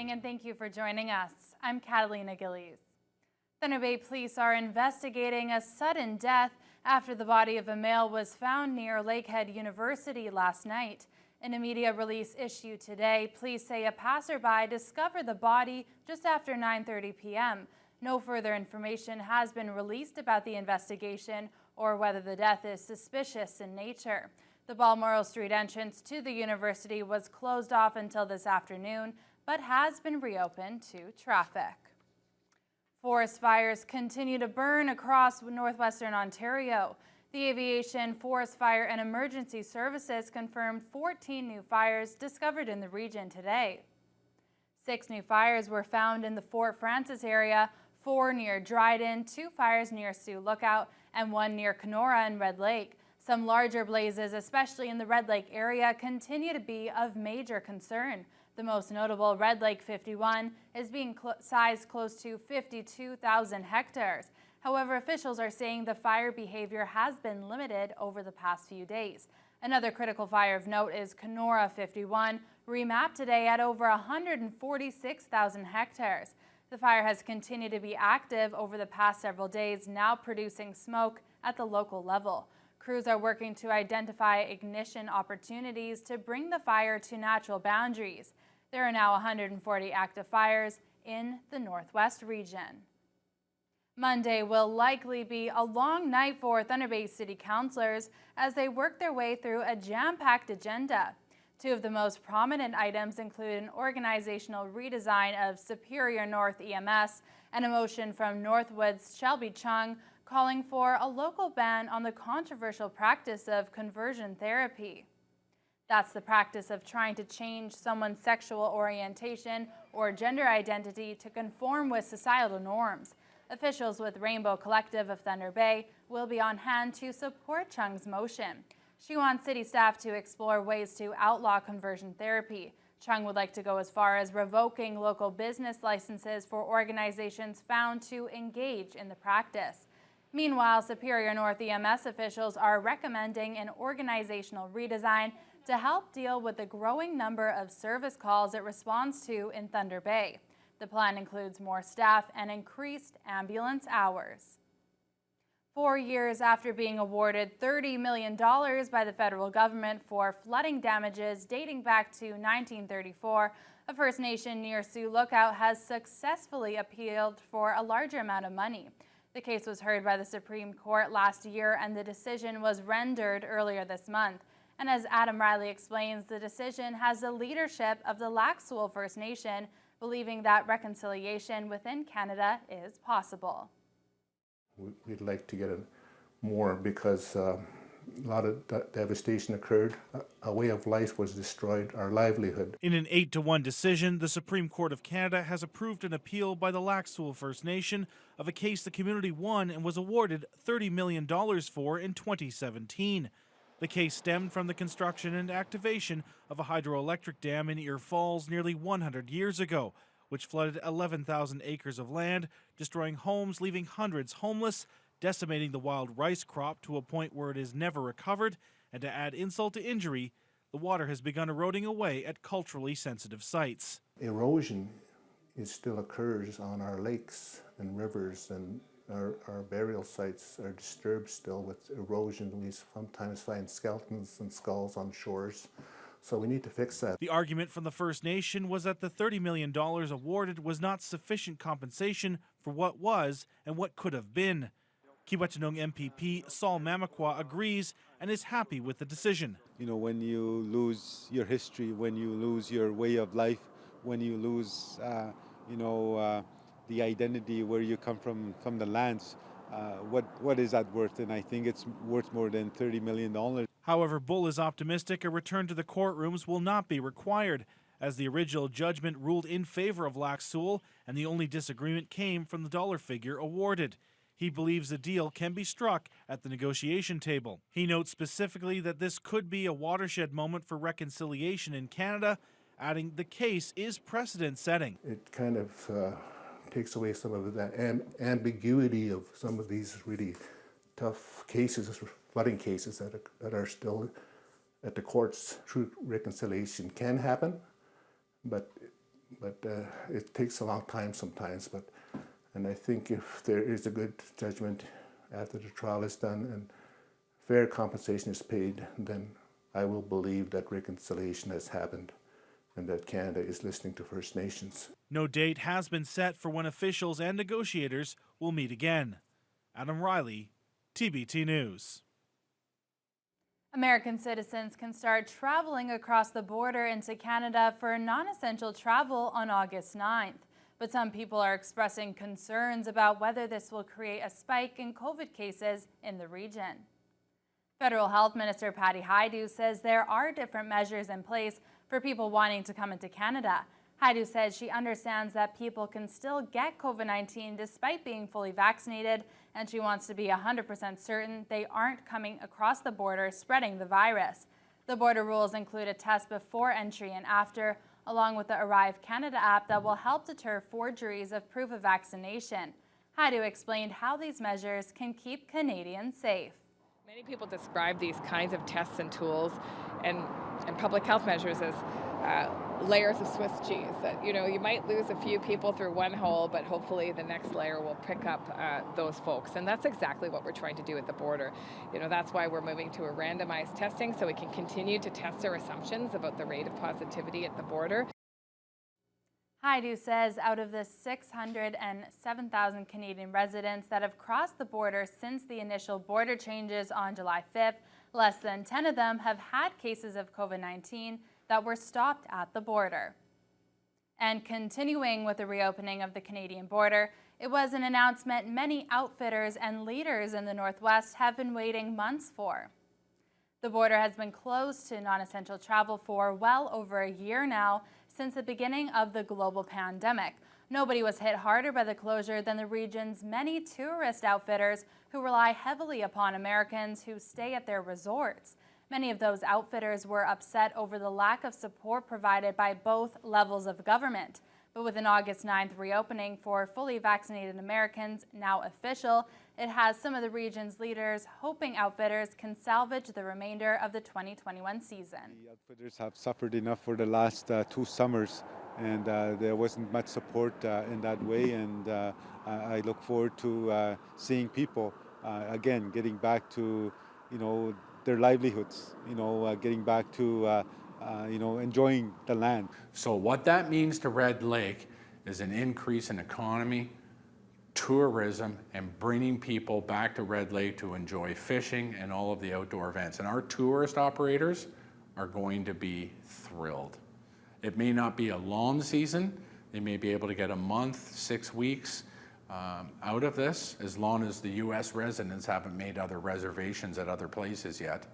evening and thank you for joining us. I'm Catalina Gillies. Thunder Bay police are investigating a sudden death after the body of a male was found near Lakehead University last night. In a media release issued today, police say a passerby discovered the body just after 9:30 p.m. No further information has been released about the investigation or whether the death is suspicious in nature. The Balmoral Street entrance to the university was closed off until this afternoon, but has been reopened to traffic. Forest fires continue to burn across northwestern Ontario. The Aviation, Forest Fire and Emergency Services confirmed 14 new fires discovered in the region today. 6 new fires were found in the Fort Frances area, 4 near Dryden, 2 fires near Sioux Lookout, and 1 near Kenora and Red Lake. Some larger blazes, especially in the Red Lake area, continue to be of major concern. The most notable, Red Lake 51, is being sized close to 52,000 hectares. However, officials are saying the fire behavior has been limited over the past few days. Another critical fire of note is Kenora 51, remapped today at over 146,000 hectares. The fire has continued to be active over the past several days, now producing smoke at the local level. Crews are working to identify ignition opportunities to bring the fire to natural boundaries. There are now 140 active fires in the Northwest region. Monday will likely be a long night for Thunder Bay City Councilors as they work their way through a jam-packed agenda. 2 of the most prominent items include an organizational redesign of Superior North EMS and a motion from Northwood's Shelby Chung calling for a local ban on the controversial practice of conversion therapy. That's the practice of trying to change someone's sexual orientation or gender identity to conform with societal norms. Officials with Rainbow Collective of Thunder Bay will be on hand to support Chung's motion. She wants city staff to explore ways to outlaw conversion therapy. Chung would like to go as far as revoking local business licenses for organizations found to engage in the practice. Meanwhile, Superior North EMS officials are recommending an organizational redesign to help deal with the growing number of service calls it responds to in Thunder Bay. The plan includes more staff and increased ambulance hours. 4 years after being awarded $30 million by the federal government for flooding damages dating back to 1934, a First Nation near Sioux Lookout has successfully appealed for a larger amount of money. The case was heard by the Supreme Court last year and the decision was rendered earlier this month. And as Adam Riley explains, the decision has the leadership of the Lac-Seul First Nation, believing that reconciliation within Canada is possible. We'd like to get more because a lot of devastation occurred. A way of life was destroyed, our livelihood. In an 8-1 decision, the Supreme Court of Canada has approved an appeal by the Lac-Seul First Nation of a case the community won and was awarded $30 million for in 2017. The case stemmed from the construction and activation of a hydroelectric dam in Ear Falls nearly 100 years ago, which flooded 11,000 acres of land, destroying homes, leaving hundreds homeless, decimating the wild rice crop to a point where it is never recovered, and to add insult to injury, the water has begun eroding away at culturally sensitive sites. Erosion still occurs on our lakes and rivers, and our burial sites are disturbed still with erosion. We sometimes find skeletons and skulls on shores. So we need to fix that. The argument from the First Nation was that the $30 million awarded was not sufficient compensation for what was and what could have been. Kiiwetinoong MPP Saul Mamakwa agrees and is happy with the decision. You know, when you lose your history, when you lose your way of life, when you lose, the identity where you come from the lands, what is that worth? And I think it's worth more than $30 million. However, Bull is optimistic a return to the courtrooms will not be required, as the original judgment ruled in favor of Lac-Seul, and the only disagreement came from the dollar figure awarded. He believes a deal can be struck at the negotiation table. He notes specifically that this could be a watershed moment for reconciliation in Canada, adding the case is precedent-setting. It kind of takes away some of that ambiguity of some of these really tough cases, flooding cases that are still at the courts. True reconciliation can happen, but but it takes a long time sometimes. And I think if there is a good judgment after the trial is done and fair compensation is paid, then I will believe that reconciliation has happened and that Canada is listening to First Nations. No date has been set for when officials and negotiators will meet again. Adam Riley, TBT News. American citizens can start traveling across the border into Canada for non-essential travel on August 9th. But some people are expressing concerns about whether this will create a spike in COVID cases in the region. Federal Health Minister Patty Hajdu says there are different measures in place for people wanting to come into Canada. Hajdu says she understands that people can still get COVID-19 despite being fully vaccinated, and she wants to be 100% certain they aren't coming across the border spreading the virus. The border rules include a test before entry and after, along with the Arrive Canada app that will help deter forgeries of proof of vaccination. Hajdu explained how these measures can keep Canadians safe. Many people describe these kinds of tests and tools and public health measures as layers of Swiss cheese. That you might lose a few people through one hole, but hopefully the next layer will pick up those folks. And that's exactly what we're trying to do at the border. That's why we're moving to a randomized testing so we can continue to test our assumptions about the rate of positivity at the border. Hajdu says out of the 607,000 Canadian residents that have crossed the border since the initial border changes on July 5th, less than 10 of them have had cases of COVID-19 that were stopped at the border. And continuing with the reopening of the Canadian border, it was an announcement many outfitters and leaders in the Northwest have been waiting months for. The border has been closed to non-essential travel for well over a year now, since the beginning of the global pandemic. Nobody was hit harder by the closure than the region's many tourist outfitters who rely heavily upon Americans who stay at their resorts. Many of those outfitters were upset over the lack of support provided by both levels of government. But with an August 9th reopening for fully vaccinated Americans now official, it has some of the region's leaders hoping outfitters can salvage the remainder of the 2021 season. The outfitters have suffered enough for the last 2 summers, and there wasn't much support in that way. And I look forward to seeing people again getting back to their livelihoods, getting back to enjoying the land. So what that means to Red Lake is an increase in economy, tourism, and bringing people back to Red Lake to enjoy fishing and all of the outdoor events. And our tourist operators are going to be thrilled. It may not be a long season. They may be able to get a month, 6 weeks out of this, as long as the U.S. residents haven't made other reservations at other places yet.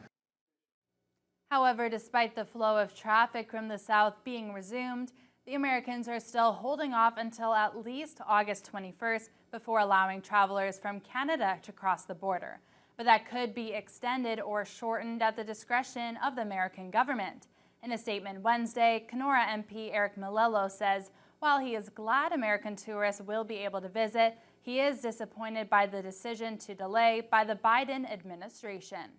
However, despite the flow of traffic from the south being resumed, the Americans are still holding off until at least August 21st before allowing travelers from Canada to cross the border. But that could be extended or shortened at the discretion of the American government. In a statement Wednesday, Kenora MP Eric Malello says while he is glad American tourists will be able to visit, he is disappointed by the decision to delay by the Biden administration.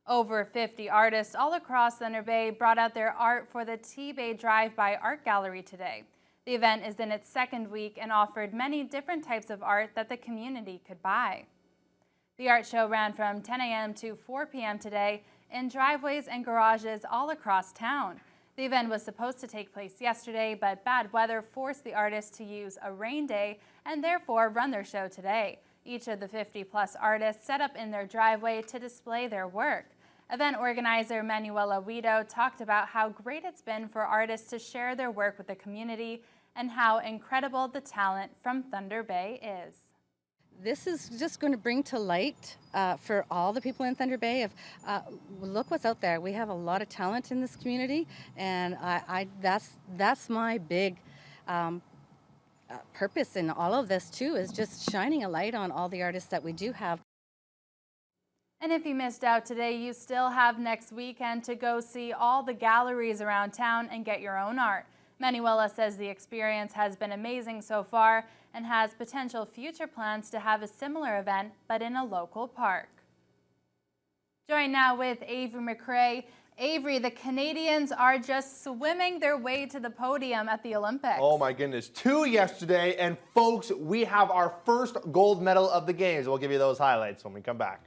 Over 50 artists all across Thunder Bay brought out their art for the T-Bay Drive-By Art Gallery today. The event is in its second week and offered many different types of art that the community could buy. The art show ran from 10 a.m. to 4 p.m. today in driveways and garages all across town. The event was supposed to take place yesterday, but bad weather forced the artists to use a rain day and therefore run their show today. Each of the 50-plus artists set up in their driveway to display their work. Event organizer Manuela Guido talked about how great it's been for artists to share their work with the community and how incredible the talent from Thunder Bay is. This is just going to bring to light for all the people in Thunder Bay of look what's out there. We have a lot of talent in this community, and that's my big purpose in all of this too, is just shining a light on all the artists that we do have. And if you missed out today, you still have next weekend to go see all the galleries around town and get your own art. Manuela says the experience has been amazing so far and has potential future plans to have a similar event, but in a local park. Join now with Avery McRae. Avery, the Canadians are just swimming their way to the podium at the Olympics. Oh my goodness, 2 yesterday, and folks, we have our first gold medal of the games. We'll give you those highlights when we come back.